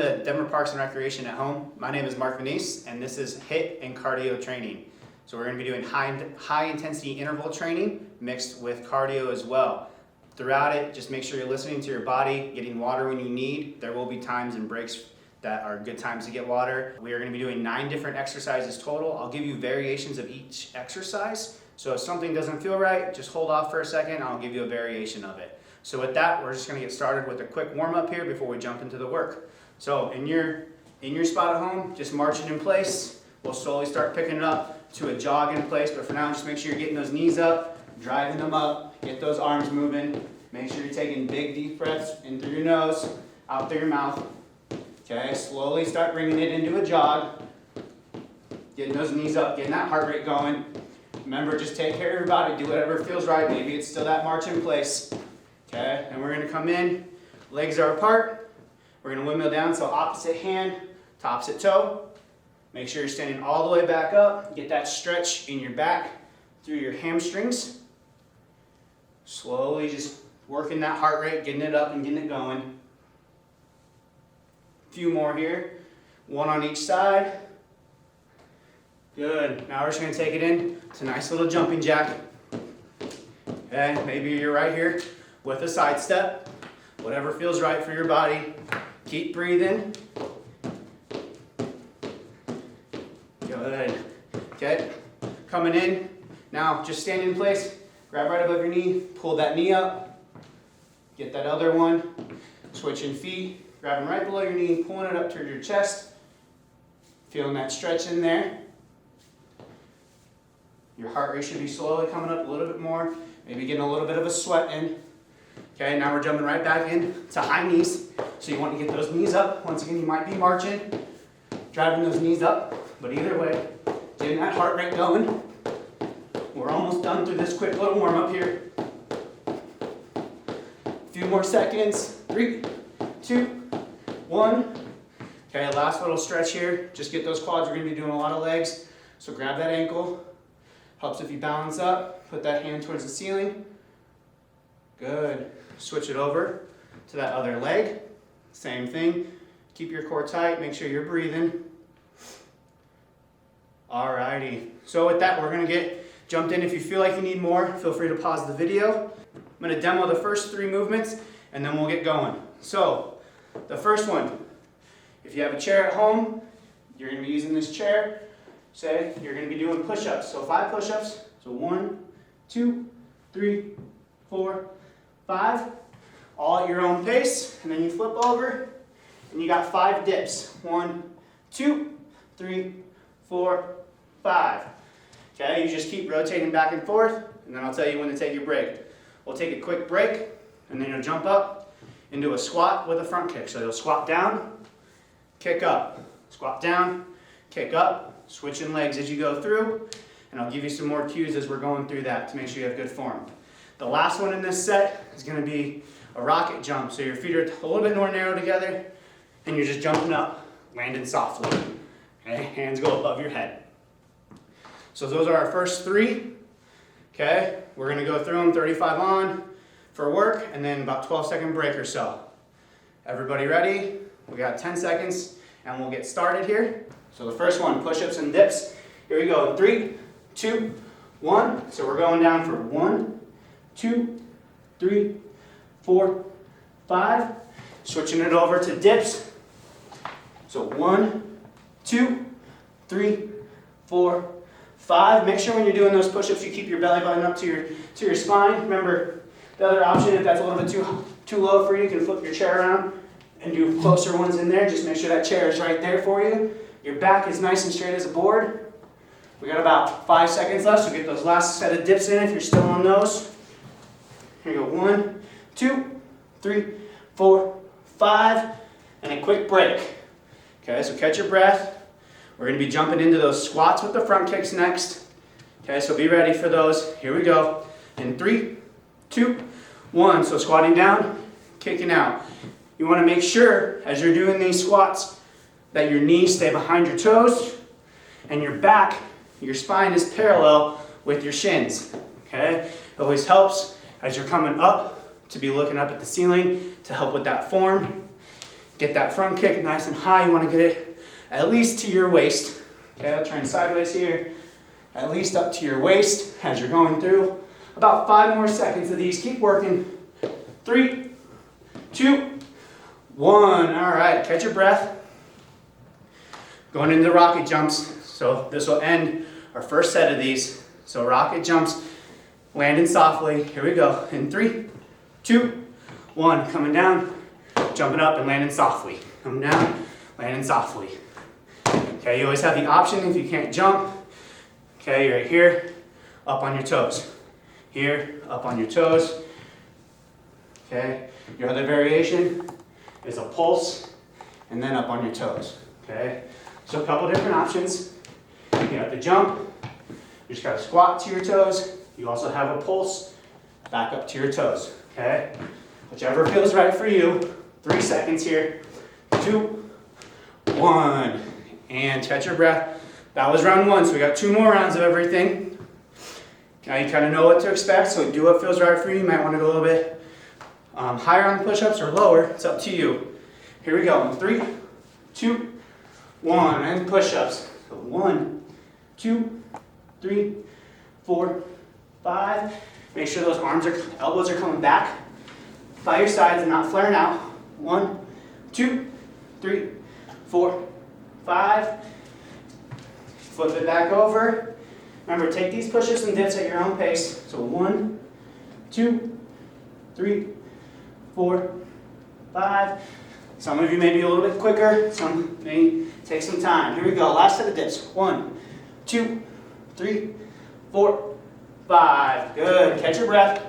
to Denver Parks and Recreation at Home. My name is Mark Venice, and this is HIIT and Cardio training. So we're going to be doing high intensity interval training mixed with cardio as well. Throughout it, just make sure you're listening to your body, getting water when you need. There will be times and breaks that are good times to get water. We are going to be doing 9 different exercises total. I'll give you variations of each exercise. So if something doesn't feel right, just hold off for a second. I'll give you a variation of it. So with that, we're just going to get started with a quick warm up here before we jump into the work. So in your spot at home, just marching in place. We'll slowly start picking it up to a jog in place, but for now, just make sure you're getting those knees up, driving them up, get those arms moving. Make sure you're taking big deep breaths in through your nose, out through your mouth. Okay, slowly start bringing it into a jog. Getting those knees up, getting that heart rate going. Remember, just take care of your body, do whatever feels right. Maybe it's still that march in place. Okay, and we're going to come in, legs are apart. We're going to windmill down, so opposite hand to opposite toe. Make sure you're standing all the way back up. Get that stretch in your back through your hamstrings. Slowly just working that heart rate, getting it up and getting it going. A few more here, one on each side. Good, now we're just going to take it in. It's a nice little jumping jack. Okay, maybe you're right here with a side step, whatever feels right for your body. Keep breathing. Good. Okay, coming in. Now just stand in place, grab right above your knee, pull that knee up, get that other one, switching feet, grabbing right below your knee, pulling it up to your chest, feeling that stretch in there. Your heart rate should be slowly coming up a little bit more, maybe getting a little bit of a sweat in. Okay, now we're jumping right back in to high knees. So you want to get those knees up. Once again, you might be marching, driving those knees up, but either way, getting that heart rate going. We're almost done through this quick little warm up here. A few more seconds. 3, 2, 1. Okay, last little stretch here. Just get those quads. We're going to be doing a lot of legs. So grab that ankle. Helps if you balance up. Put that hand towards the ceiling. Good. Switch it over to that other leg. Same thing. Keep your core tight. Make sure you're breathing. Alrighty. So with that, we're going to get jumped in. If you feel like you need more, feel free to pause the video. I'm going to demo the first 3 movements, and then we'll get going. So the first one, if you have a chair at home, you're going to be using this chair. Say you're going to be doing push-ups. So 5 push-ups. So 1, 2, 3, 4, 5. All at your own pace. And then you flip over, and you got 5 dips. 1, 2, 3, 4, 5. Okay, you just keep rotating back and forth, and then I'll tell you when to take your break. We'll take a quick break, and then you'll jump up into a squat with a front kick. So you'll squat down, kick up, squat down, kick up, switching legs as you go through, and I'll give you some more cues as we're going through that to make sure you have good form. The last one in this set is going to be a rocket jump. So your feet are a little bit more narrow together, and you're just jumping up, landing softly. Okay, hands go above your head. So those are our first 3. Okay, we're going to go through them 35 on for work, and then about 12-second break or so. Everybody ready? We got 10 seconds, and we'll get started here. So the first one, push-ups and dips. Here we go. 3, 2, 1. So we're going down for 1, 2, 3, 4, 5. Switching it over to dips. So 1, 2, 3, 4, 5. Make sure when you're doing those push-ups, you keep your belly button up to your spine. Remember, the other option, if that's a little bit too low for you, you can flip your chair around and do closer ones in there. Just make sure that chair is right there for you. Your back is nice and straight as a board. We got about 5 seconds left, so get those last set of dips in if you're still on those. Here you go. 1, 2, 3, 4, 5, and a quick break. Okay, so catch your breath. We're going to be jumping into those squats with the front kicks next. Okay, so be ready for those. Here we go. In 3, 2, 1. So squatting down, kicking out. You want to make sure as you're doing these squats that your knees stay behind your toes and your back, your spine is parallel with your shins. Okay, it always helps as you're coming up to be looking up at the ceiling to help with that form. Get that front kick nice and high. You want to get it at least to your waist. Okay, I'll turn sideways here. At least up to your waist as you're going through. About 5 more seconds of these. Keep working. 3, 2, 1. All right, catch your breath. Going into rocket jumps. So this will end our first set of these. So rocket jumps, landing softly. Here we go. In 3, 2, 1. Coming down, jumping up and landing softly. Coming down, landing softly. Okay, you always have the option if you can't jump. Okay, right here, up on your toes. Here, up on your toes. Okay, your other variation is a pulse and then up on your toes. Okay, so a couple different options. You have to jump, you just gotta squat to your toes. You also have a pulse, back up to your toes. Okay, whichever feels right for you. 3 seconds here. 2, 1, and catch your breath. That was round 1, so we got 2 more rounds of everything. Now you kind of know what to expect, so do what feels right for you. You might want to go a little bit higher on the push-ups or lower. It's up to you. Here we go. In 3, 2, 1, and push-ups. So 1, 2, 3, 4, 5. Make sure those elbows are coming back by your sides and not flaring out. 1, 2, 3, 4, 5. Flip it back over. Remember, take these push-ups and dips at your own pace. So 1, 2, 3, 4, 5. Some of you may be a little bit quicker. Some may take some time. Here we go. Last set of dips. 1, 2, 3, 4, 5. Good. Catch your breath.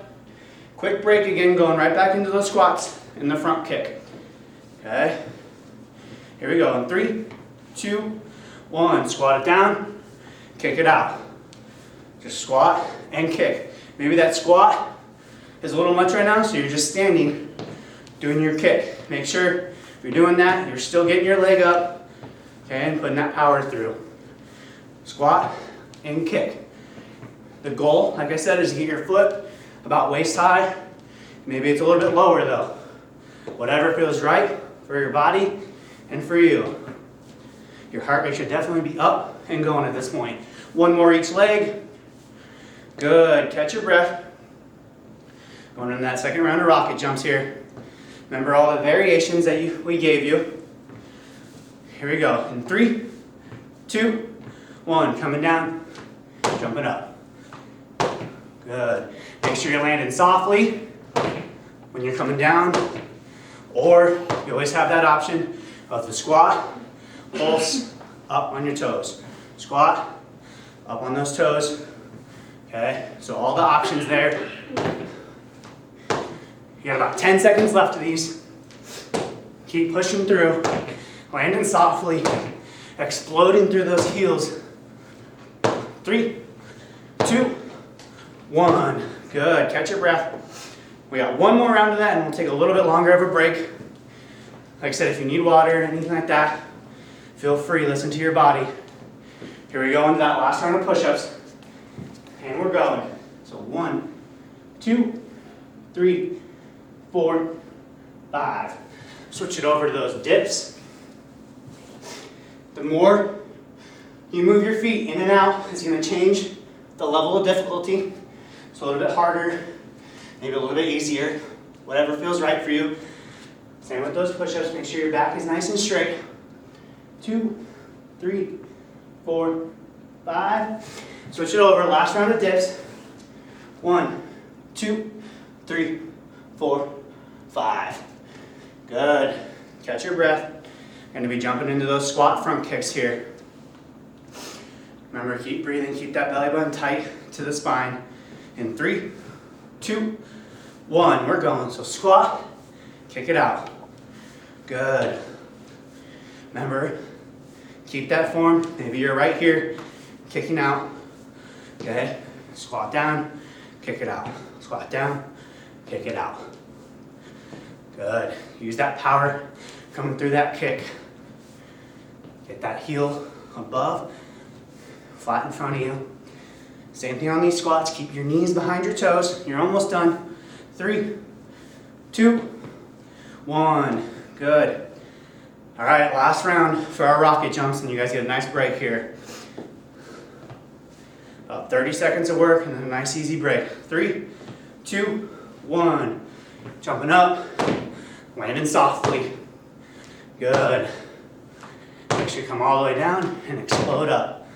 Quick break again, going right back into those squats in the front kick. Okay. Here we go. In 3, 2, 1. Squat it down. Kick it out. Just squat and kick. Maybe that squat is a little much right now, so you're just standing, doing your kick. Make sure if you're doing that, you're still getting your leg up, okay, and putting that power through. Squat and kick. The goal, like I said, is to get your foot about waist high. Maybe it's a little bit lower though. Whatever feels right for your body and for you. Your heart rate should definitely be up and going at this point. 1 more each leg. Good. Catch your breath. Going into that second round of rocket jumps here. Remember all the variations that we gave you. Here we go. In 3, 2, 1. Coming down, jumping up. Good. Make sure you're landing softly when you're coming down. Or you always have that option of the squat, pulse, up on your toes. Squat, up on those toes. Okay, so all the options there. You got about 10 seconds left of these. Keep pushing through, landing softly, exploding through those heels. 3, 2, 1. Good, catch your breath. We got 1 more round of that and we'll take a little bit longer of a break. Like I said, if you need water or anything like that, feel free, listen to your body. Here we go into that last round of push-ups. And we're going. So 1, 2, 3, 4, 5. Switch it over to those dips. The more you move your feet in and out, it's going to change the level of difficulty. It's a little bit harder, maybe a little bit easier, whatever feels right for you. Same with those push-ups. Make sure your back is nice and straight. 2, 3, 4, 5. Switch it over. Last round of dips. 1, 2, 3, 4, 5. Good. Catch your breath. Going to be jumping into those squat front kicks here. Remember, keep breathing. Keep that belly button tight to the spine. In 3, 2, 1. We're going. So squat. Kick it out. Good. Remember, keep that form. Maybe you're right here, kicking out. Okay? Squat down, kick it out. Squat down, kick it out. Good. Use that power coming through that kick. Get that heel above, flat in front of you. Same thing on these squats. Keep your knees behind your toes. You're almost done. 3, 2, 1. Good. All right, last round for our rocket jumps, and you guys get a nice break here. About 30 seconds of work and then a nice easy break. 3, 2, 1. Jumping up, landing softly. Good. Make sure you come all the way down and explode up.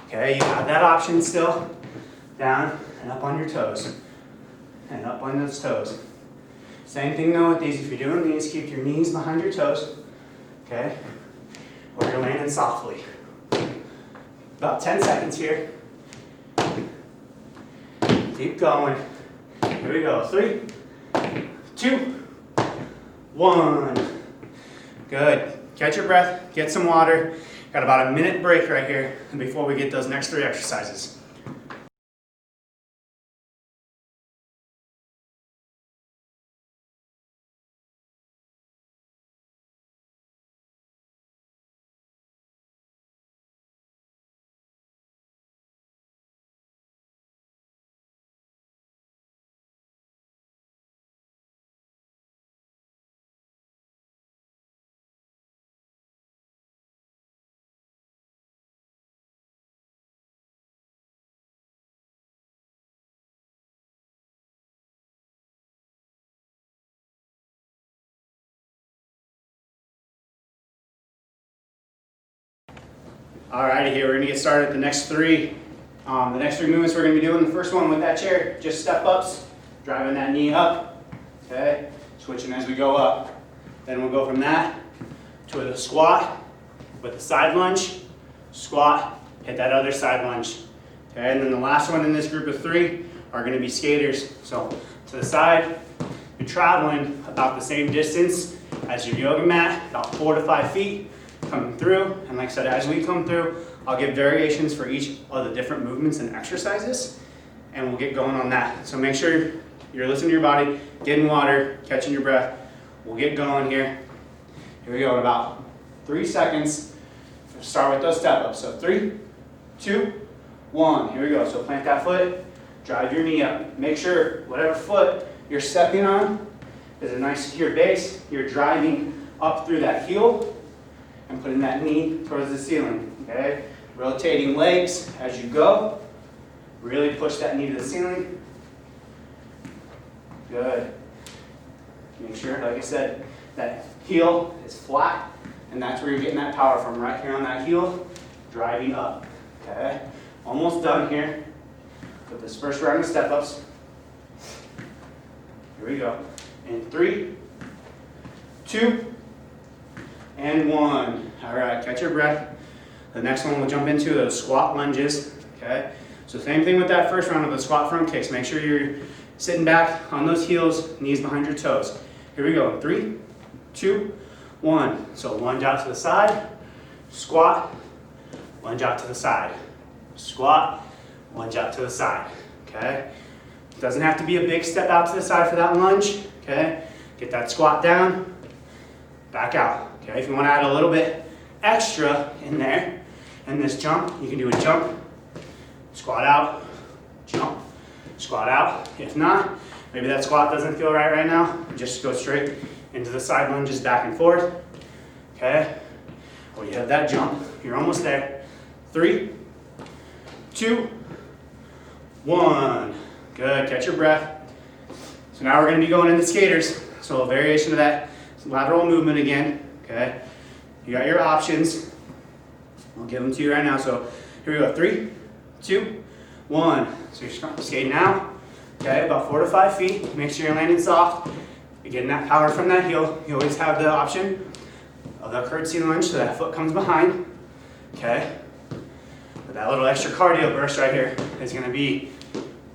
Okay, you have that option still. Down and up on your toes. And up on those toes. Same thing though with these. If you're doing these, keep your knees behind your toes. Okay? Or you're landing softly. About 10 seconds here. Keep going. Here we go. 3, 2, 1. Good. Catch your breath, get some water. Got about a minute break right here before we get those next 3 exercises. Alrighty, here we're gonna get started with the next 3. The next 3 movements we're gonna be doing. The first one with that chair, just step ups, driving that knee up. Okay, switching as we go up. Then we'll go from that to a squat with a side lunge, squat, hit that other side lunge. Okay, and then the last one in this group of 3 are gonna be skaters. So to the side, you're traveling about the same distance as your yoga mat, about 4 to 5 feet. Coming through, and like I said, as we come through, I'll give variations for each of the different movements and exercises, and we'll get going on that. So make sure you're listening to your body, getting water, catching your breath. We'll get going here. Here we go, in about 3 seconds. Start with those step ups. So 3, 2, 1. Here we go. So plant that foot, drive your knee up. Make sure whatever foot you're stepping on is a nice secure base. You're driving up through that heel and putting that knee towards the ceiling, okay? Rotating legs as you go. Really push that knee to the ceiling. Good. Make sure, like I said, that heel is flat, and that's where you're getting that power from, right here on that heel, driving up, okay? Almost done here with this first round of step-ups. Here we go. In 3, 2, and 1. All right, catch your breath. The next one we'll jump into those squat lunges, okay? So same thing with that first round of the squat front kicks. Make sure you're sitting back on those heels, knees behind your toes. Here we go, 3, 2, 1. So lunge out to the side, squat, lunge out to the side, squat, lunge out to the side, okay? It doesn't have to be a big step out to the side for that lunge, okay? Get that squat down, back out. Okay, if you want to add a little bit extra in there, in this jump, you can do a jump, squat out, jump, squat out. If not, maybe that squat doesn't feel right now, just go straight into the side lunges back and forth. Okay, or you have that jump, you're almost there. 3, 2, 1. Good, catch your breath. So now we're going to be going into skaters. So a variation of that lateral movement again. Okay, you got your options. I'll give them to you right now. So here we go. 3, 2, 1. So you're skating out. Okay, about 4 to 5 feet. Make sure you're landing soft. You're getting that power from that heel. You always have the option of the curtsy lunge, so that foot comes behind. Okay, but that little extra cardio burst right here is going to be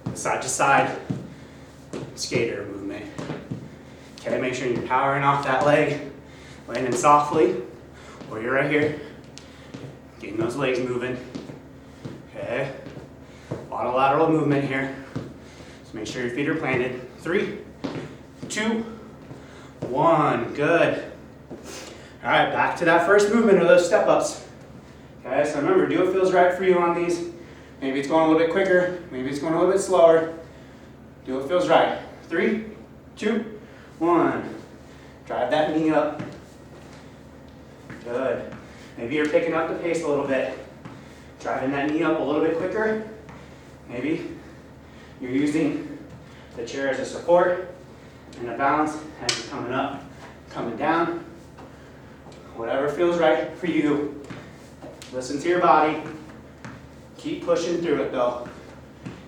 the side to side skater movement. Okay, make sure you're powering off that leg. Landing softly, or you're right here, getting those legs moving. Okay, a lot of lateral movement here. So make sure your feet are planted. 3, 2, 1. Good. All right, back to that first movement of those step ups. Okay, so remember, do what feels right for you on these. Maybe it's going a little bit quicker, maybe it's going a little bit slower. Do what feels right. 3, 2, 1. Drive that knee up. Good. Maybe you're picking up the pace a little bit. Driving that knee up a little bit quicker. Maybe you're using the chair as a support and a balance as you're coming up, coming down. Whatever feels right for you. Listen to your body. Keep pushing through it though.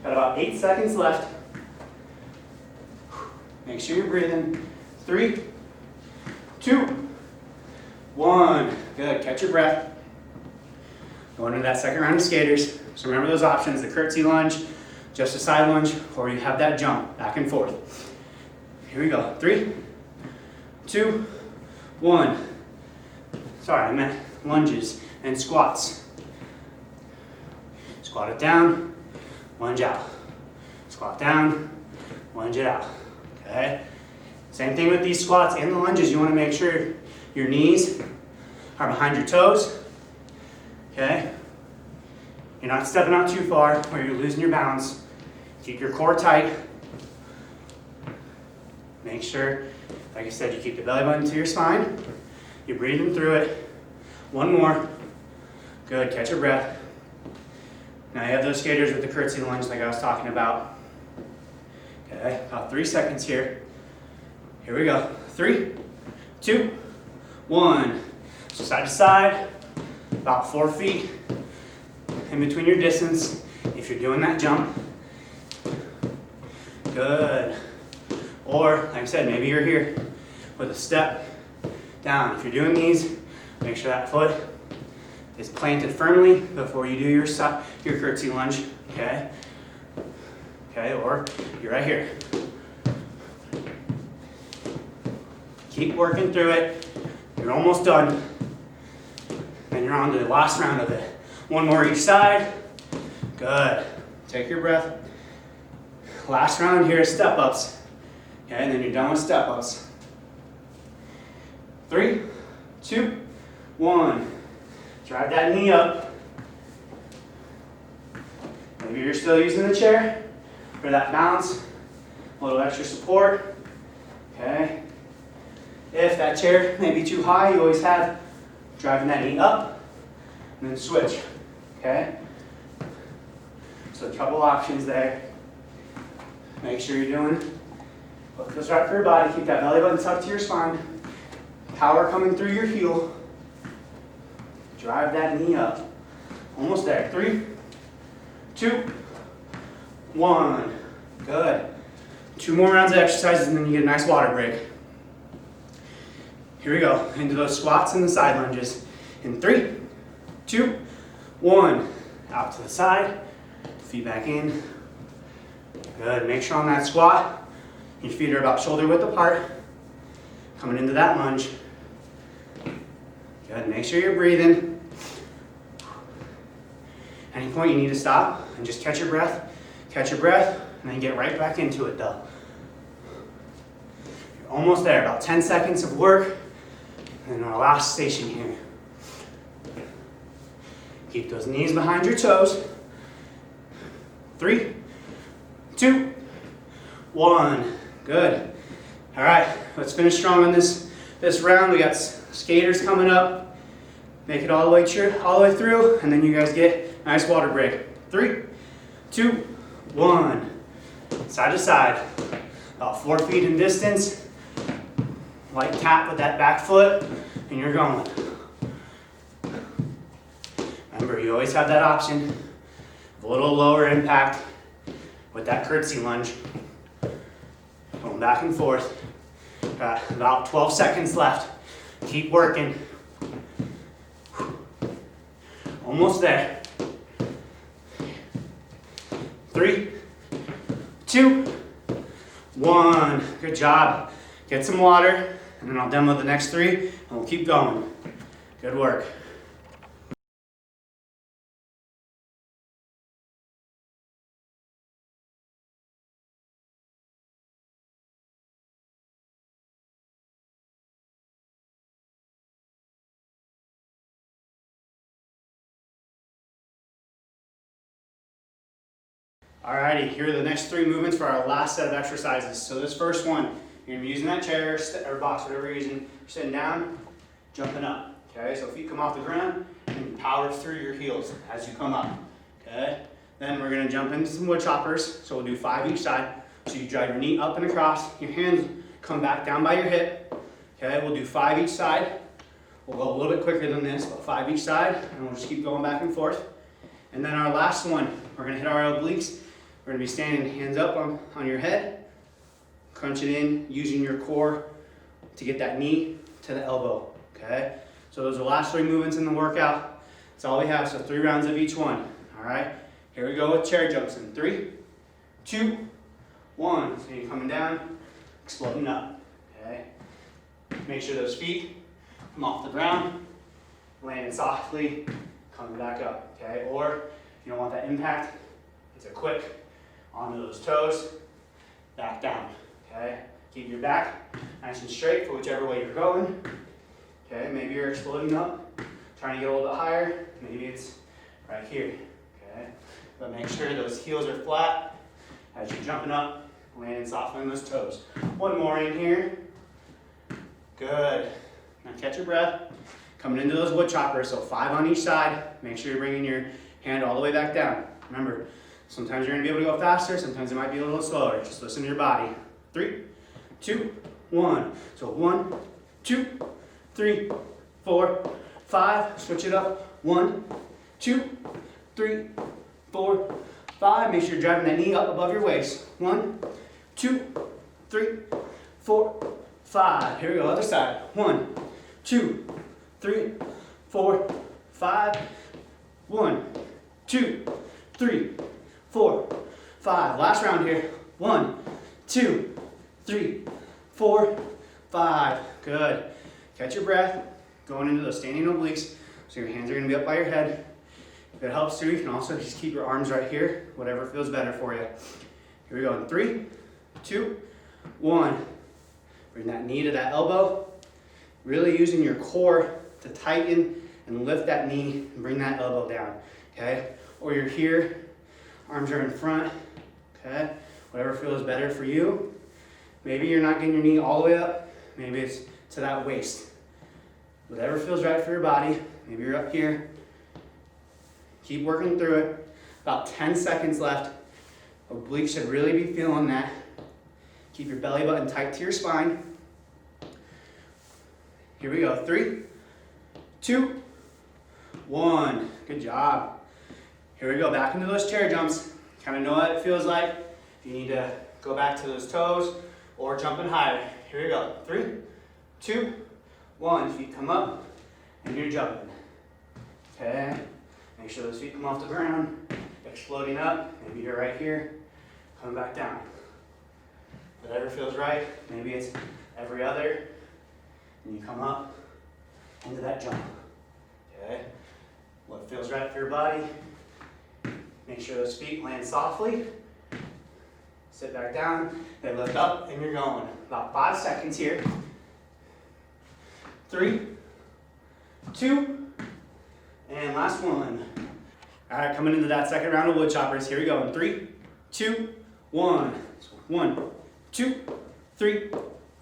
Got about 8 seconds left. Make sure you're breathing. 3, 2, 1. Good. Catch your breath. Going into that second round of skaters. So remember those options, the curtsy lunge, just a side lunge, or you have that jump back and forth. Here we go. 3, 2, 1. Sorry, I meant lunges and squats. Squat it down, lunge out. Squat down, lunge it out. Okay? Same thing with these squats and the lunges. You want to make sure your knees are behind your toes. Okay? You're not stepping out too far where you're losing your balance. Keep your core tight. Make sure, like I said, you keep the belly button to your spine. You're breathing through it. One more. Good. Catch your breath. Now you have those skaters with the curtsy lunge like I was talking about. Okay, about 3 seconds here. Here we go. 3, 2, 1. So side to side, about 4 feet in between your distance if you're doing that jump. Good. Or, like I said, maybe you're here with a step down. If you're doing these, make sure that foot is planted firmly before you do your curtsy lunge, okay? Okay, or you're right here. Keep working through it. You're almost done. Then you're on to the last round of it. One more each side. Good. Take your breath. Last round here is step-ups. Okay, and then you're done with step-ups. 3, 2, 1. Drive that knee up. Maybe you're still using the chair for that balance, a little extra support. Okay. If that chair may be too high, you always have driving that knee up and then switch. Okay. So a couple options there. Make sure you're doing what feels right for your body. Keep that belly button tucked to your spine. Power coming through your heel. Drive that knee up. Almost there. 3, 2, 1. Good. 2 more rounds of exercises and then you get a nice water break. Here we go. Into those squats and the side lunges. In 3, 2, 1. Out to the side. Feet back in. Good. Make sure on that squat, your feet are about shoulder width apart. Coming into that lunge. Good. Make sure you're breathing. At any point you need to stop and just catch your breath, and then get right back into it though. You're almost there, about 10 seconds of work, and then our last station here. Keep those knees behind your toes. 3, 2, 1. Good. All right, let's finish strong on this round. We got skaters coming up. Make it all the way through, and then you guys get a nice water break. 3, 2, 1. Side to side. About 4 feet in distance. Light tap with that back foot, and you're going. Remember, you always have that option. A little lower impact with that curtsy lunge. Going back and forth. Got about 12 seconds left. Keep working. Almost there. 3, 2, 1. Good job. Get some water, and then I'll demo the next 3, and we'll keep going. Good work. Alrighty, here are the next 3 movements for our last set of exercises. So this first one, you're gonna be using that chair or box, whatever you're using. You're sitting down, jumping up. Okay, so feet come off the ground and power through your heels as you come up. Okay, then we're gonna jump into some wood choppers. So we'll do 5 each side. So you drive your knee up and across, your hands come back down by your hip. Okay, we'll do 5 each side. We'll go a little bit quicker than this, but 5 each side, and we'll just keep going back and forth. And then our last one, we're gonna hit our obliques. We're gonna be standing hands up on your head, crunch it in, using your core to get that knee to the elbow, okay? So those are the last 3 movements in the workout. That's all we have, so 3 rounds of each one, all right? Here we go with chair jumps in 3, 2, 1. So you're coming down, exploding up, okay? Make sure those feet come off the ground, landing softly, coming back up, okay? Or if you don't want that impact, it's a quick onto those toes, back down, okay? Keep your back nice and straight for whichever way you're going, okay? Maybe you're exploding up, trying to get a little bit higher, maybe it's right here, okay? But make sure those heels are flat as you're jumping up, landing softly on those toes. One more in here, good. Now catch your breath, coming into those wood choppers, so 5 on each side. Make sure you're bringing your hand all the way back down. Remember, sometimes you're gonna be able to go faster, sometimes it might be a little slower. Just listen to your body. 3, 2, 1. So 1, 2, 3, 4, 5. Switch it up. 1, 2, 3, 4, 5. Make sure you're driving that knee up above your waist. 1, 2, 3, 4, 5. Here we go, other side. 1, 2, 3, 4, 5. 1, 2, 3, 4, 5. Last round here. 1, 2, 3, 4, 5. Good. Catch your breath. Going into those standing obliques. So your hands are going to be up by your head. If it helps too, you can also just keep your arms right here. Whatever feels better for you. Here we go. In 3, 2, 1. Bring that knee to that elbow. Really using your core to tighten and lift that knee and bring that elbow down, okay? Or you're here, arms are in front, okay? Whatever feels better for you. Maybe you're not getting your knee all the way up. Maybe it's to that waist. Whatever feels right for your body. Maybe you're up here. Keep working through it. About 10 seconds left. Obliques should really be feeling that. Keep your belly button tight to your spine. Here we go. 3, 2, 1. Good job. Here we go. Back into those chair jumps. Kind of know what it feels like. If you need to go back to those toes or jumping higher. Here we go. 3, 2, 1. Feet come up and you're jumping. Okay. Make sure those feet come off the ground. Exploding up. Maybe you're right here. Coming back down. Whatever feels right. Maybe it's every other. And you come up into that jump. Okay? What feels right for your body. Make sure those feet land softly. Sit back down. They lift up and you're going. About 5 seconds here. 3, 2, and last one. All right, coming into that second round of wood choppers. Here we go. In 3, 2, 1. So 1, 2, 3,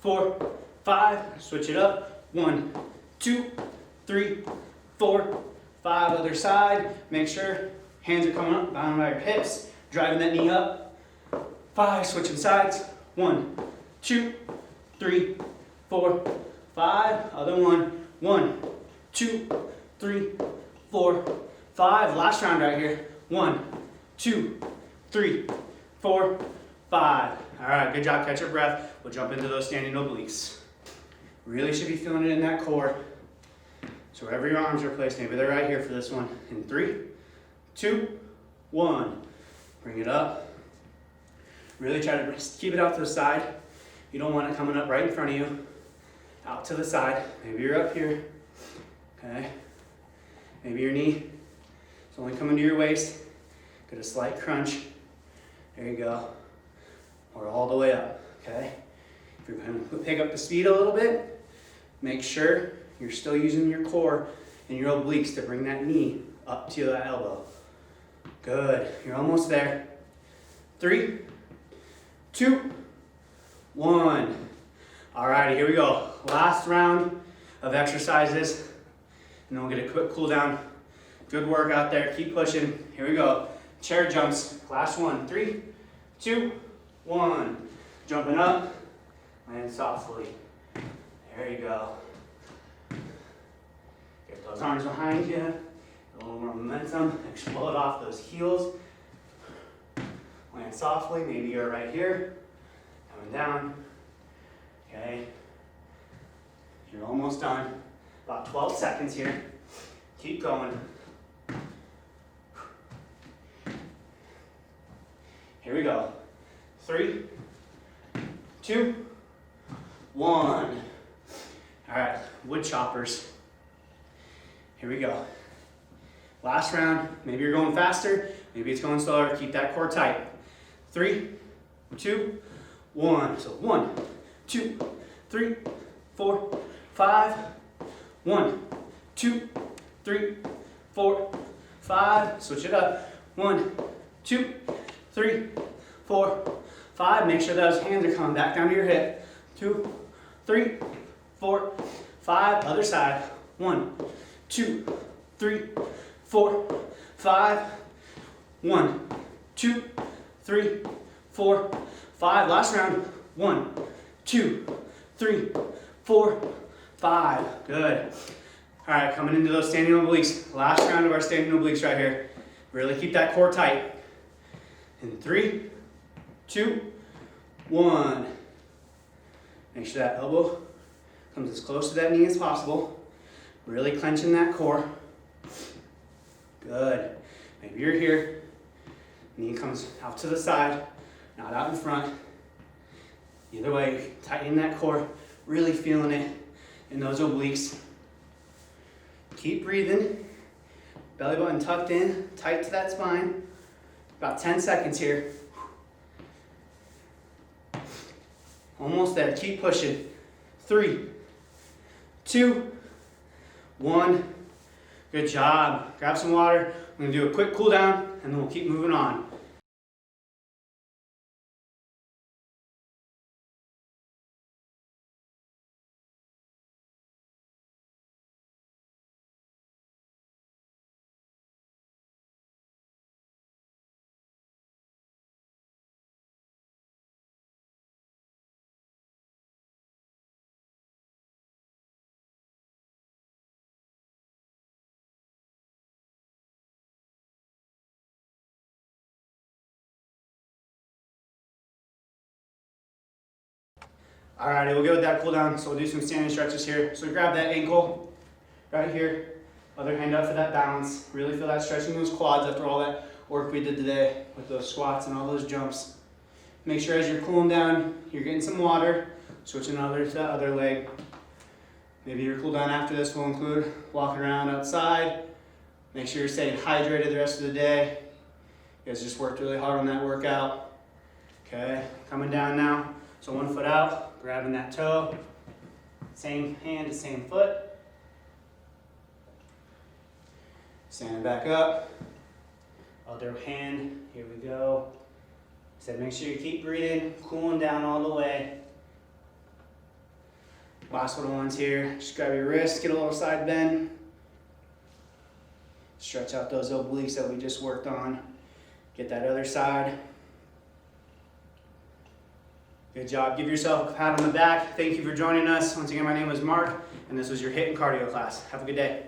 4, 5. Switch it up. 1, 2, 3, 4, 5. Other side. Make sure hands are coming up, bound by your hips. Driving that knee up. 5. Switching sides. 1, 2, 3, 4, 5. Other one. 1, 2, 3, 4, 5. Last round right here. 1, 2, 3, 4, 5. All right, good job. Catch your breath. We'll jump into those standing obliques. Really should be feeling it in that core. So wherever your arms are placed, maybe they're right here for this one. In 3, 2, 1. Bring it up. Really try to keep it out to the side. You don't want it coming up right in front of you. Out to the side. Maybe you're up here. Okay. Maybe your knee is only coming to your waist. Get a slight crunch. There you go. Or all the way up. Okay. If you're going to pick up the speed a little bit, make sure you're still using your core and your obliques to bring that knee up to that elbow. Good. You're almost there. 3, 2, 1. Alrighty, here we go. Last round of exercises. and then we'll get a quick cool down. Good work out there, keep pushing. Here we go. Chair jumps, last one. 3, 2, 1. Jumping up, land softly. There you go. Get those arms behind you. A little more momentum, explode off those heels. Land softly, maybe you're right here. Coming down, okay. You're almost done. About 12 seconds here. Keep going. Here we go. 3, 2, 1. All right, wood choppers. Here we go. Last round, maybe you're going faster, maybe it's going slower. Keep that core tight. 3, 2, 1. So 1, 2, 3, 4, 5. 1, 2, 3, 4, 5. Switch it up. 1, 2, 3, 4, 5. Make sure those hands are coming back down to your hip. 2, 3, 4, 5. Other side. 1, 2, 3, 4, 5. 1, 2, 3, 4, 5. Last round. 1, 2, 3, 4, 5. Good. All right, coming into those standing obliques. Last round of our standing obliques right here. Really keep that core tight. In 3, 2, 1. Make sure that elbow comes as close to that knee as possible. Really clenching that core. Good. Maybe you're here. Knee comes out to the side, not out in front. Either way, tighten that core. Really feeling it in those obliques. Keep breathing. Belly button tucked in, tight to that spine. About 10 seconds here. Almost there. Keep pushing. 3, 2, 1. Good job. Grab some water. We're going to do a quick cool down, and then we'll keep moving on. Alrighty, we'll go with that cool down. So we'll do some standing stretches here. So grab that ankle right here. Other hand up for that balance. Really feel that stretching those quads after all that work we did today with those squats and all those jumps. Make sure as you're cooling down, you're getting some water. Switching to that other leg. Maybe your cool down after this will include walking around outside. Make sure you're staying hydrated the rest of the day. You guys just worked really hard on that workout. Okay, coming down now. So 1 foot out, grabbing that toe. Same hand to same foot. Standing back up. Other hand, here we go. So make sure you keep breathing, cooling down all the way. Last little ones here. Just grab your wrist, get a little side bend. Stretch out those obliques that we just worked on. Get that other side. Good job. Give yourself a pat on the back. Thank you for joining us. Once again, my name is Mark, and this was your HIIT and Cardio class. Have a good day.